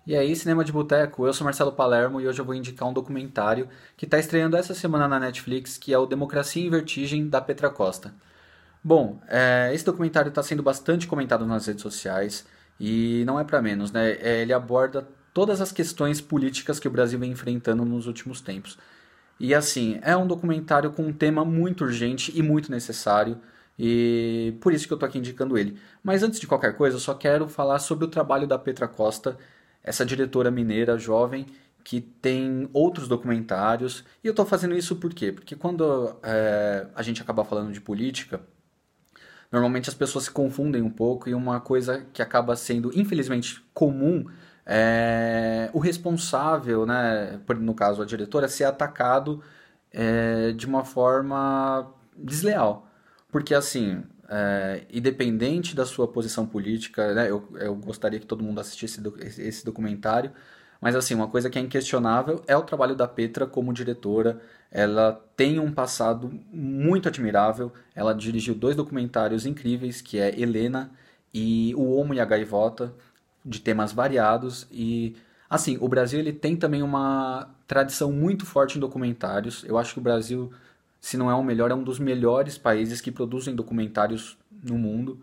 E aí, Cinema de Boteco, eu sou Marcelo Palermo e hoje eu vou indicar um documentário que está estreando essa semana na Netflix, que é o Democracia em Vertigem, da Petra Costa. Bom, esse documentário está sendo bastante comentado nas redes sociais e não é para menos, né? Ele aborda todas as questões políticas que o Brasil vem enfrentando nos últimos tempos. E assim, é um documentário com um tema muito urgente e muito necessário, e por isso que eu tô aqui indicando ele. Mas antes de qualquer coisa, eu só quero falar sobre o trabalho da Petra Costa, essa diretora mineira jovem que tem outros documentários. E eu tô fazendo isso por quê? Porque quando a gente acaba falando de política, normalmente as pessoas se confundem um pouco e uma coisa que acaba sendo, infelizmente, comum é o responsável, né, no caso a diretora, ser atacado de uma forma desleal. Porque, assim, independente da sua posição política, né, eu gostaria que todo mundo assistisse esse documentário, mas, assim, uma coisa que é inquestionável é o trabalho da Petra como diretora. Ela tem um passado muito admirável. Ela dirigiu dois documentários incríveis, que é Helena e O Homo e a Gaivota, de temas variados. E, assim, o Brasil ele tem também uma tradição muito forte em documentários. Eu acho que o Brasil, se não é o melhor, é um dos melhores países que produzem documentários no mundo.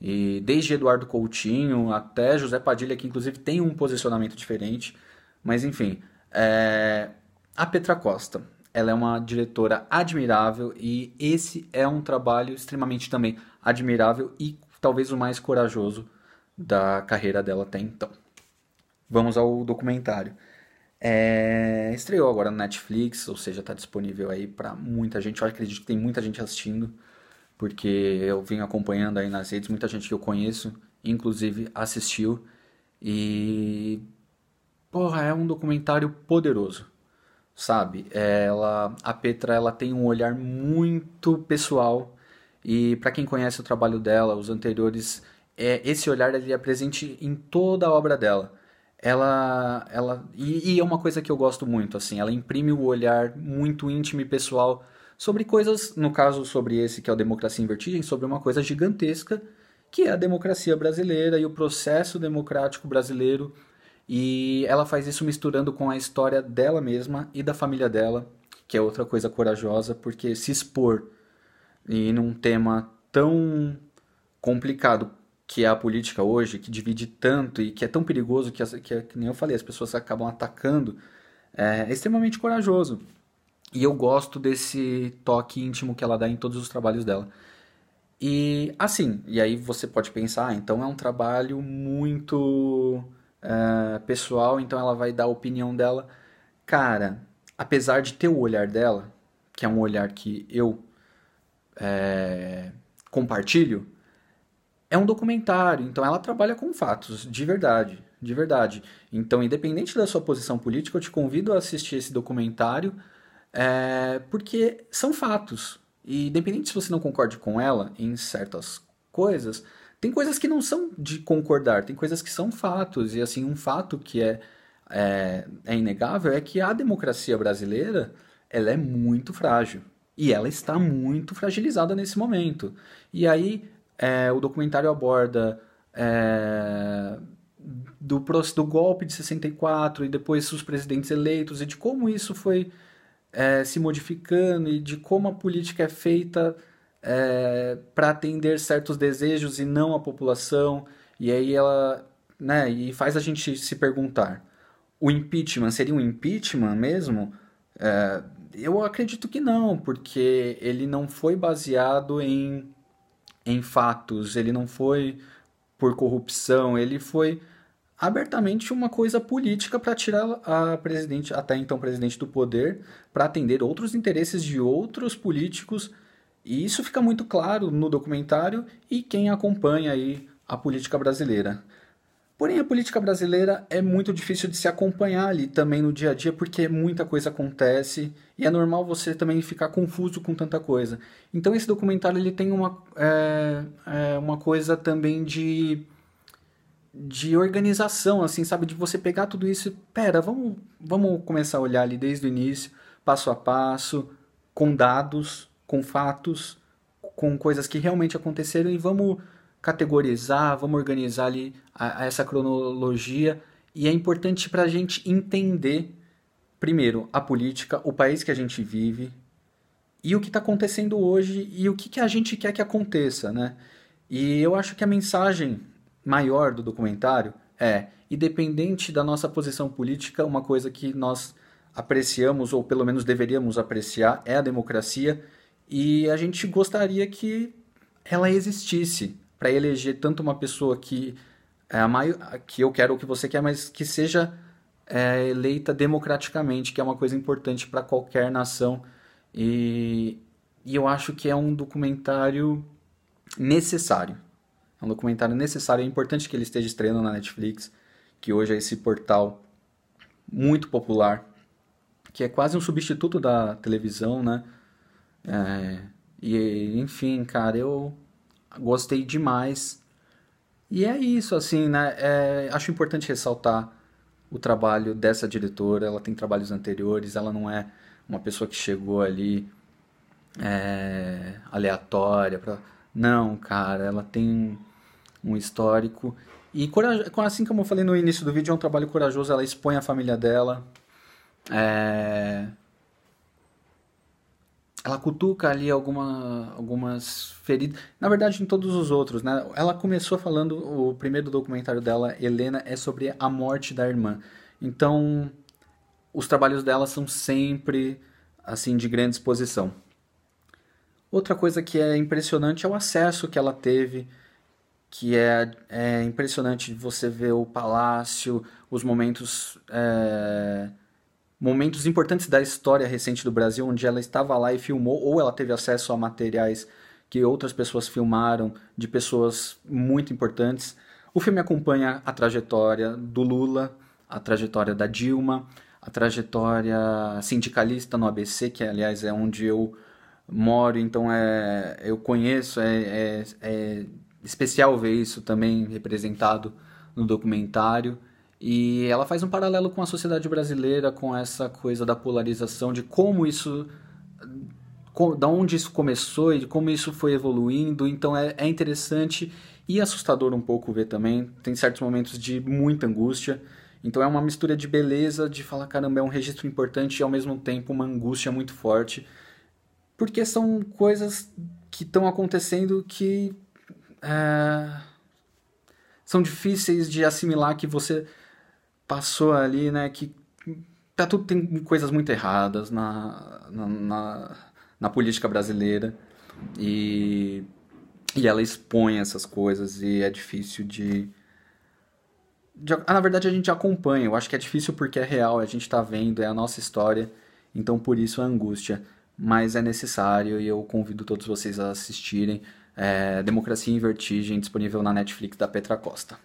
E desde Eduardo Coutinho até José Padilha, que inclusive tem um posicionamento diferente. Mas enfim, a Petra Costa, ela é uma diretora admirável e esse é um trabalho extremamente também admirável e talvez o mais corajoso da carreira dela até então. Vamos ao documentário. Estreou agora no Netflix, ou seja, está disponível aí para muita gente. Eu acredito que tem muita gente assistindo, porque eu venho acompanhando aí nas redes, muita gente que eu conheço, inclusive assistiu. E, porra, é um documentário poderoso, sabe? A Petra, ela tem um olhar muito pessoal e para quem conhece o trabalho dela, os anteriores, esse olhar ele é presente em toda a obra dela. E é uma coisa que eu gosto muito, assim, ela imprime o olhar muito íntimo e pessoal sobre coisas, no caso sobre esse que é o Democracia em Vertigem, sobre uma coisa gigantesca que é a democracia brasileira e o processo democrático brasileiro. E ela faz isso misturando com a história dela mesma e da família dela, que é outra coisa corajosa, porque se expor e num tema tão complicado que é a política hoje, que divide tanto e que é tão perigoso que nem eu falei, as pessoas acabam atacando, é extremamente corajoso. E eu gosto desse toque íntimo que ela dá em todos os trabalhos dela. E assim, e aí você pode pensar, então é um trabalho muito pessoal, então ela vai dar a opinião dela. Cara, apesar de ter o olhar dela, que é um olhar que eu compartilho, é um documentário, então ela trabalha com fatos, de verdade, de verdade. Então, independente da sua posição política, eu te convido a assistir esse documentário, porque são fatos. E independente se você não concorde com ela em certas coisas, tem coisas que não são de concordar, tem coisas que são fatos. E assim, um fato que é inegável é que a democracia brasileira ela é muito frágil. E ela está muito fragilizada nesse momento. E aí o documentário aborda do golpe de 64 e depois os presidentes eleitos e de como isso foi se modificando e de como a política é feita para atender certos desejos e não a população. E aí ela, né, e faz a gente se perguntar: o impeachment seria um impeachment mesmo? Eu acredito que não, porque ele não foi baseado em fatos, ele não foi por corrupção, ele foi abertamente uma coisa política para tirar a presidente, até então presidente do poder, para atender outros interesses de outros políticos. E isso fica muito claro no documentário e quem acompanha aí a política brasileira. Porém, a política brasileira é muito difícil de se acompanhar ali também no dia a dia, porque muita coisa acontece e é normal você também ficar confuso com tanta coisa. Então, esse documentário ele tem uma coisa também de organização, assim, sabe? De você pegar tudo isso e, pera, vamos começar a olhar ali desde o início, passo a passo, com dados, com fatos, com coisas que realmente aconteceram e vamos categorizar, vamos organizar ali essa cronologia E é importante para a gente entender, primeiro, a política, o país que a gente vive e o que está acontecendo hoje e o que a gente quer que aconteça, né? E eu acho que a mensagem maior do documentário é, independente da nossa posição política, uma coisa que nós apreciamos, ou pelo menos deveríamos apreciar, é a democracia, e a gente gostaria que ela existisse para eleger tanto uma pessoa que é que eu quero ou que você quer, mas que seja eleita democraticamente, que é uma coisa importante para qualquer nação. E, e eu acho que é um documentário necessário. É um documentário necessário. É importante que ele esteja estreando na Netflix, que hoje é esse portal muito popular, que é quase um substituto da televisão, né? E, enfim, cara, eu gostei demais. E é isso, assim, né? Acho importante ressaltar o trabalho dessa diretora. Ela tem trabalhos anteriores, ela não é uma pessoa que chegou ali aleatória. Não, cara, ela tem um histórico. E assim como eu falei no início do vídeo, é um trabalho corajoso. Ela expõe a família dela. É, Ela cutuca ali algumas feridas. Na verdade, em todos os outros, né? Ela começou falando, o primeiro documentário dela, Helena, é sobre a morte da irmã. Então, os trabalhos dela são sempre, assim, de grande exposição. Outra coisa que é impressionante é o acesso que ela teve, que é impressionante você ver o palácio, os momentos importantes da história recente do Brasil, onde ela estava lá e filmou, ou ela teve acesso a materiais que outras pessoas filmaram, de pessoas muito importantes. O filme acompanha a trajetória do Lula, a trajetória da Dilma, a trajetória sindicalista no ABC, que aliás é onde eu moro, então eu conheço, é especial ver isso também representado no documentário. E ela faz um paralelo com a sociedade brasileira, com essa coisa da polarização, de como isso, da onde isso começou e de como isso foi evoluindo. Então é interessante e assustador um pouco ver também. Tem certos momentos de muita angústia. Então é uma mistura de beleza, de falar, caramba, é um registro importante e ao mesmo tempo uma angústia muito forte. Porque são coisas que estão acontecendo que são difíceis de assimilar, que você passou ali, né, que tem coisas muito erradas na política brasileira e, e ela expõe essas coisas e é difícil na verdade a gente acompanha, eu acho que é difícil porque é real, a gente tá vendo, é a nossa história, então por isso a angústia, mas é necessário e eu convido todos vocês a assistirem. Democracia em Vertigem, disponível na Netflix da Petra Costa.